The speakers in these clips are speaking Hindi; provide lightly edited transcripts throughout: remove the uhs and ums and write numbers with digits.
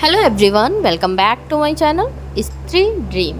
Hello everyone, welcome back to my channel Stri dream.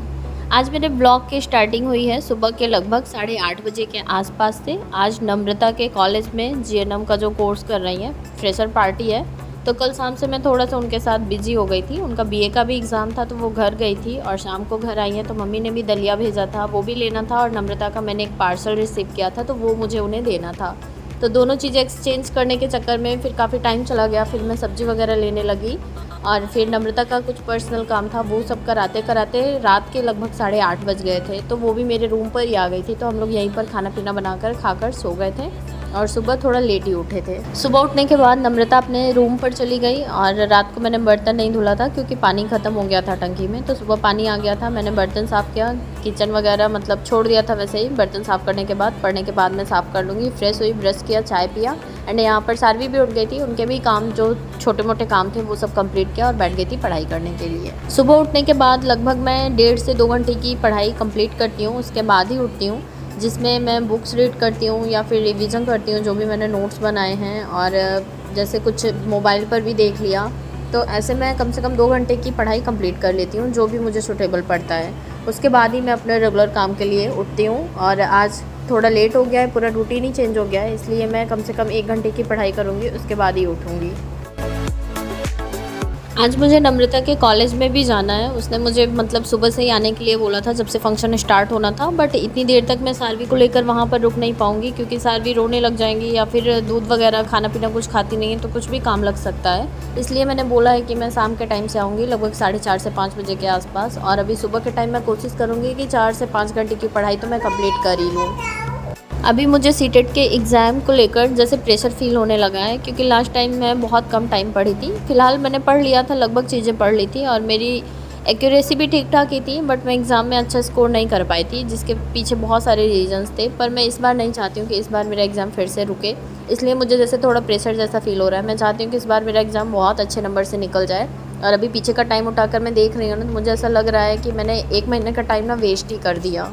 आज मेरे ब्लॉग की स्टार्टिंग हुई है सुबह के लगभग 8:30 बजे के आसपास से। आज नम्रता के कॉलेज में जीएनएम का जो कोर्स कर रही हैं, फ्रेशर पार्टी है। तो कल शाम से मैं थोड़ा सा उनके साथ बिजी हो गई थी। उनका बीए का भी एग्ज़ाम था तो वो घर गई थी और शाम को घर आई हैं तो मम्मी ने भी दलिया भेजा था, वो भी लेना था। और नम्रता का मैंने एक पार्सल रिसीव किया था तो वो मुझे उन्हें देना था। तो दोनों चीज़ें एक्सचेंज करने के चक्कर में फिर काफ़ी टाइम चला गया। फिर मैं सब्ज़ी वगैरह लेने लगी और फिर नम्रता का कुछ पर्सनल काम था, वो सब कराते कराते रात के लगभग 8:30 बज गए थे। तो वो भी मेरे रूम पर ही आ गई थी। तो हम लोग यहीं पर खाना पीना बनाकर खाकर सो गए थे और सुबह थोड़ा लेट ही उठे थे। सुबह उठने के बाद नम्रता अपने रूम पर चली गई और रात को मैंने बर्तन नहीं धुला था क्योंकि पानी ख़त्म हो गया था टंकी में। तो सुबह पानी आ गया था, मैंने बर्तन साफ़ किया, किचन वगैरह मतलब छोड़ दिया था वैसे ही। बर्तन साफ़ करने के बाद पढ़ने के बाद मैं साफ़ कर लूँगी। फ्रेश हुई, ब्रश किया, चाय पिया एंड यहाँ पर सारवी भी उठ गई थी। उनके भी काम जो छोटे मोटे काम थे वो सब कंप्लीट किया और बैठ गई थी पढ़ाई करने के लिए। सुबह उठने के बाद लगभग मैं 1.5 से 2 घंटे की पढ़ाई कंप्लीट करती हूँ, उसके बाद ही उठती हूँ, जिसमें मैं बुक्स रीड करती हूँ या फिर रिवीजन करती हूँ जो भी मैंने नोट्स बनाए हैं। और जैसे कुछ मोबाइल पर भी देख लिया। तो ऐसे मैं कम से कम 2 घंटे की पढ़ाई कंप्लीट कर लेती हूँ जो भी मुझे सूटेबल पड़ता है। उसके बाद ही मैं अपने रेगुलर काम के लिए उठती हूँ। और आज थोड़ा लेट हो गया है, पूरा रूटीन ही चेंज हो गया है, इसलिए मैं कम से कम 1 घंटे की पढ़ाई करूँगी, उसके बाद ही उठूँगी। आज मुझे नम्रता के कॉलेज में भी जाना है। उसने मुझे मतलब सुबह से ही आने के लिए बोला था जब से फंक्शन स्टार्ट होना था। बट इतनी देर तक मैं सारवी को लेकर वहाँ पर रुक नहीं पाऊँगी क्योंकि सारवी रोने लग जाएंगी या फिर दूध वगैरह खाना पीना कुछ खाती नहीं है तो कुछ भी काम लग सकता है। इसलिए मैंने बोला है कि मैं शाम के टाइम से आऊँगी, लगभग 4:30 से 5 बजे के आसपास। और अभी सुबह के टाइम मैं कोशिश करूँगी कि 4 से 5 घंटे की पढ़ाई तो मैं कंप्लीट कर ही लूँ। अभी मुझे सीटेट के एग्ज़ाम को लेकर जैसे प्रेशर फील होने लगा है क्योंकि लास्ट टाइम मैं बहुत कम टाइम पढ़ी थी। फ़िलहाल मैंने पढ़ लिया था, लगभग चीज़ें पढ़ ली थी और मेरी एक्यूरेसी भी ठीक ठाक ही थी। बट मैं एग्ज़ाम में अच्छा स्कोर नहीं कर पाई थी, जिसके पीछे बहुत सारे रीजंस थे। पर मैं इस बार नहीं चाहती हूँ कि इस बार मेरा एग्ज़ाम फिर से रुके, इसलिए मुझे जैसे थोड़ा प्रेशर जैसा फील हो रहा है। मैं चाहती हूँ कि इस बार मेरा एग्ज़ाम बहुत अच्छे नंबर से निकल जाए। और अभी पीछे का टाइम उठाकर मैं देख रही हूँ ना, तो मुझे ऐसा लग रहा है कि मैंने 1 महीने का टाइम ना वेस्ट ही कर दिया।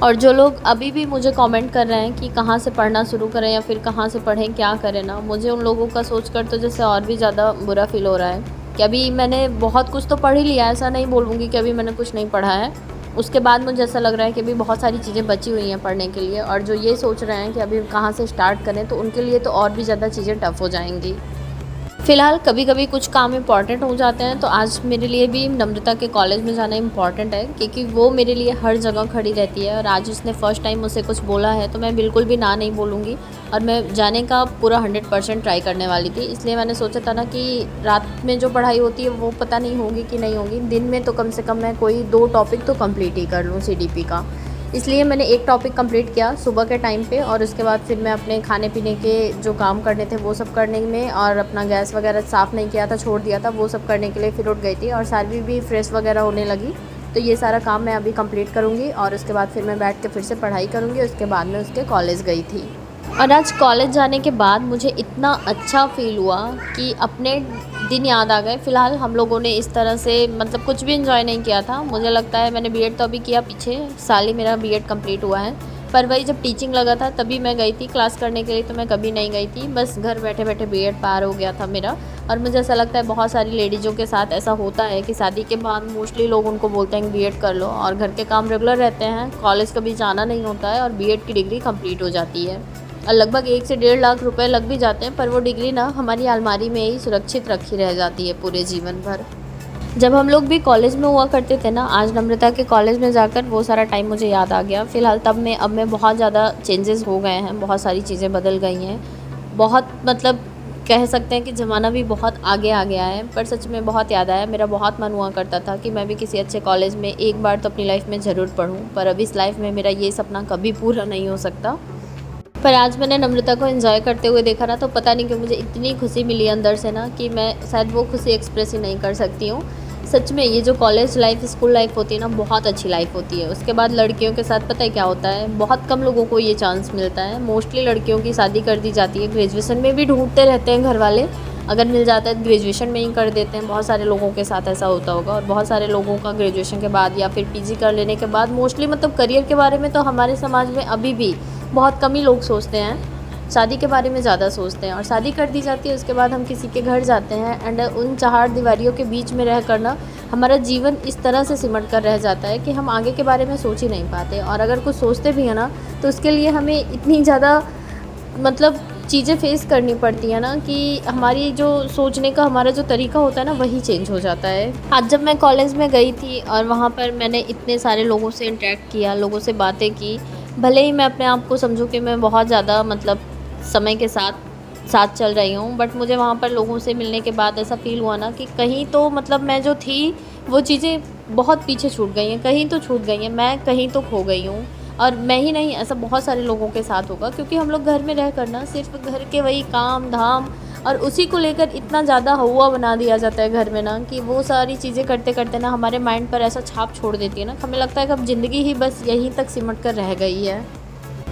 और जो लोग अभी भी मुझे कमेंट कर रहे हैं कि कहाँ से पढ़ना शुरू करें या फिर कहाँ से पढ़ें, क्या करें ना, मुझे उन लोगों का सोचकर तो जैसे और भी ज़्यादा बुरा फील हो रहा है कि अभी मैंने बहुत कुछ तो पढ़ ही लिया है। ऐसा नहीं बोलूँगी कि अभी मैंने कुछ नहीं पढ़ा है। उसके बाद मुझे ऐसा लग रहा है कि अभी बहुत सारी चीज़ें बची हुई हैं पढ़ने के लिए। और जो ये सोच रहे हैं कि अभी कहाँ से स्टार्ट करें, तो उनके लिए तो और भी ज़्यादा चीज़ें टफ़ हो जाएंगी। फ़िलहाल कभी कभी कुछ काम इम्पॉर्टेंट हो जाते हैं, तो आज मेरे लिए भी नम्रता के कॉलेज में जाना इम्पॉर्टेंट है क्योंकि वो मेरे लिए हर जगह खड़ी रहती है। और आज उसने फ़र्स्ट टाइम मुझसे कुछ बोला है तो मैं बिल्कुल भी ना नहीं बोलूँगी और मैं जाने का पूरा 100% ट्राई करने वाली थी। इसलिए मैंने सोचा था ना कि रात में जो पढ़ाई होती है वो पता नहीं होगी कि नहीं होगी, दिन में तो कम से कम मैं कोई 2 टॉपिक तो कंप्लीट ही कर लूँ सीडीपी का। इसलिए मैंने एक टॉपिक कंप्लीट किया सुबह के टाइम पे और उसके बाद फिर मैं अपने खाने पीने के जो काम करने थे वो सब करने में, और अपना गैस वगैरह साफ़ नहीं किया था, छोड़ दिया था, वो सब करने के लिए फिर उठ गई थी। और सारवी भी फ्रेश वगैरह होने लगी। तो ये सारा काम मैं अभी कंप्लीट करूँगी और उसके बाद फिर मैं बैठ के फिर से पढ़ाई करूँगी। उसके बाद मैं उसके कॉलेज गई थी। और आज कॉलेज जाने के बाद मुझे इतना अच्छा फ़ील हुआ कि अपने दिन याद आ गए। फ़िलहाल हम लोगों ने इस तरह से मतलब कुछ भी एंजॉय नहीं किया था। मुझे लगता है मैंने बीएड तो अभी किया, पीछे साल ही मेरा बीएड कंप्लीट हुआ है। पर वही जब टीचिंग लगा था तभी मैं गई थी क्लास करने के लिए, तो मैं कभी नहीं गई थी। बस घर बैठे बैठे बीएड पार हो गया था मेरा। और मुझे ऐसा लगता है बहुत सारी लेडीज़ों के साथ ऐसा होता है कि शादी के बाद मोस्टली लोग उनको बोलते हैं कि बीएड कर लो, और घर के काम रेगुलर रहते हैं, कॉलेज कभी जाना नहीं होता है और बीएड की डिग्री कंप्लीट हो जाती है। और लगभग 1 से 1.5 लाख रुपए लग भी जाते हैं, पर वो डिग्री ना हमारी अलमारी में ही सुरक्षित रखी रह जाती है पूरे जीवन भर। जब हम लोग भी कॉलेज में हुआ करते थे ना, आज नम्रता के कॉलेज में जाकर वो सारा टाइम मुझे याद आ गया। फ़िलहाल अब में बहुत ज़्यादा चेंजेस हो गए हैं, बहुत सारी चीज़ें बदल गई हैं। बहुत मतलब कह सकते हैं कि ज़माना भी बहुत आगे आ गया है। पर सच में बहुत याद आया, मेरा बहुत मन हुआ करता था कि मैं भी किसी अच्छे कॉलेज में एक बार तो अपनी लाइफ में ज़रूर पढूँ। पर अब इस लाइफ में मेरा ये सपना कभी पूरा नहीं हो सकता। पर आज मैंने नम्रता को एंजॉय करते हुए देखा ना, तो पता नहीं क्यों मुझे इतनी खुशी मिली अंदर से ना कि मैं शायद वो खुशी एक्सप्रेस ही नहीं कर सकती हूँ। सच में ये जो कॉलेज लाइफ, स्कूल लाइफ होती है ना, बहुत अच्छी लाइफ होती है। उसके बाद लड़कियों के साथ पता है क्या होता है, बहुत कम लोगों को ये चांस मिलता है। मोस्टली लड़कियों की शादी कर दी जाती है, ग्रेजुएशन में भी ढूंढते रहते हैं घर वाले, अगर मिल जाता है ग्रेजुएशन में ही कर देते हैं। बहुत सारे लोगों के साथ ऐसा होता होगा। और बहुत सारे लोगों का ग्रेजुएशन के बाद या फिर पीजी कर लेने के बाद मोस्टली मतलब करियर के बारे में तो हमारे समाज में अभी भी बहुत कम ही लोग सोचते हैं। शादी के बारे में ज़्यादा सोचते हैं और शादी कर दी जाती है, उसके बाद हम किसी के घर जाते हैं एंड उन चार दीवारियों के बीच में रह कर ना हमारा जीवन इस तरह से सिमट कर रह जाता है कि हम आगे के बारे में सोच ही नहीं पाते। और अगर कुछ सोचते भी हैं ना तो उसके लिए हमें इतनी ज़्यादा मतलब चीज़ें फेस करनी पड़ती है ना कि हमारी जो सोचने का हमारा जो तरीका होता है ना वही चेंज हो जाता है। आज जब मैं कॉलेज में गई थी और वहाँ पर मैंने इतने सारे लोगों से इंटरेक्ट किया, लोगों से बातें की, भले ही मैं अपने आप को समझूं कि मैं बहुत ज़्यादा मतलब समय के साथ साथ चल रही हूँ, बट मुझे वहाँ पर लोगों से मिलने के बाद ऐसा फ़ील हुआ ना कि कहीं तो मतलब मैं जो थी वो चीज़ें बहुत पीछे छूट गई हैं, कहीं तो छूट गई हैं, मैं कहीं तो खो गई हूँ। और मैं ही नहीं, ऐसा बहुत सारे लोगों के साथ होगा क्योंकि हम लोग घर में रह कर ना सिर्फ घर के वही काम धाम और उसी को लेकर इतना ज़्यादा हुआ बना दिया जाता है घर में ना कि वो सारी चीज़ें करते करते ना हमारे माइंड पर ऐसा छाप छोड़ देती है ना, हमें लगता है कि अब ज़िंदगी ही बस यहीं तक सिमट कर रह गई है।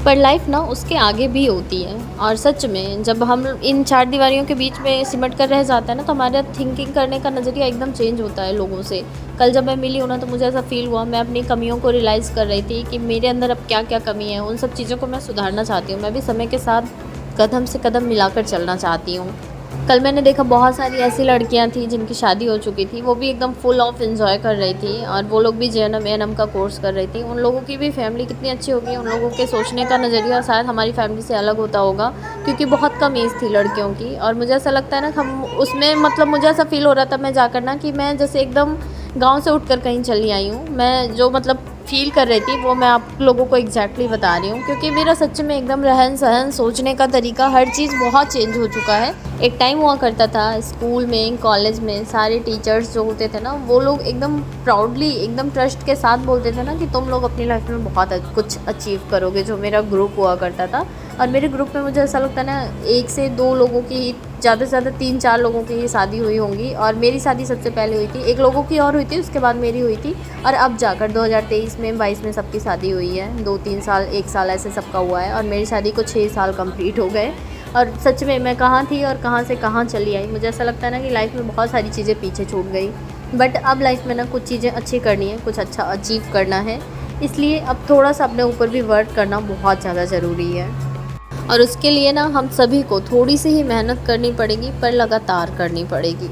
पर लाइफ ना उसके आगे भी होती है और सच में जब हम इन चार दीवारियों के बीच में सिमट कर रह जाता है ना तो हमारा थिंकिंग करने का नज़रिया एकदम चेंज होता है लोगों से। कल जब मैं मिली हूँ ना तो मुझे ऐसा फ़ील हुआ, मैं अपनी कमियों को रियलाइज़ कर रही थी कि मेरे अंदर अब क्या क्या कमी है, उन सब चीज़ों को मैं सुधारना चाहती हूँ। मैं भी समय के साथ कदम से कदम मिलाकर चलना चाहती हूँ। कल मैंने देखा बहुत सारी ऐसी लड़कियां थी जिनकी शादी हो चुकी थी, वो भी एकदम फुल ऑफ एंजॉय कर रही थी और वो लोग भी जेएनएम एएनएम का कोर्स कर रही थी। उन लोगों की भी फैमिली कितनी अच्छी होगी, उन लोगों के सोचने का नज़रिया शायद हमारी फैमिली से अलग होता होगा क्योंकि बहुत कम एज थी लड़कियों की। और मुझे ऐसा लगता है ना हम उसमें मतलब मुझे ऐसा फील हो रहा था मैं जाकर ना कि मैं जैसे एकदम गाँव से उठकर कहीं चली आई हूँ। मैं जो मतलब फ़ील कर रही थी वो मैं आप लोगों को एग्जैक्टली बता रही हूँ क्योंकि मेरा सच में एकदम रहन सहन सोचने का तरीका हर चीज़ बहुत चेंज हो चुका है। एक टाइम हुआ करता था स्कूल में कॉलेज में सारे टीचर्स जो होते थे ना वो लोग एकदम प्राउडली एकदम ट्रस्ट के साथ बोलते थे ना कि तुम लोग अपनी लाइफ में बहुत कुछ अचीव करोगे। जो मेरा ग्रुप हुआ करता था और मेरे ग्रुप में मुझे ऐसा लगता है ना 1 से 2 लोगों की, ज़्यादा से ज़्यादा 3-4 लोगों की शादी हुई होंगी और मेरी शादी सबसे पहले हुई थी। 1 लोगों की और हुई थी, उसके बाद मेरी हुई थी और अब जाकर 2023 में 22 में सबकी शादी हुई है। 2-3 साल 1 साल ऐसे सबका हुआ है और मेरी शादी को 6 साल कंप्लीट हो गए। और सच में मैं कहाँ थी और कहाँ से कहाँ चली आई। मुझे ऐसा लगता है ना कि लाइफ में बहुत सारी चीज़ें पीछे छूट गई, बट अब लाइफ में ना कुछ चीज़ें अच्छी करनी है, कुछ अच्छा अचीव करना है, इसलिए अब थोड़ा सा अपने ऊपर भी वर्क करना बहुत ज़्यादा ज़रूरी है। और उसके लिए ना हम सभी को थोड़ी सी ही मेहनत करनी पड़ेगी पर लगातार करनी पड़ेगी।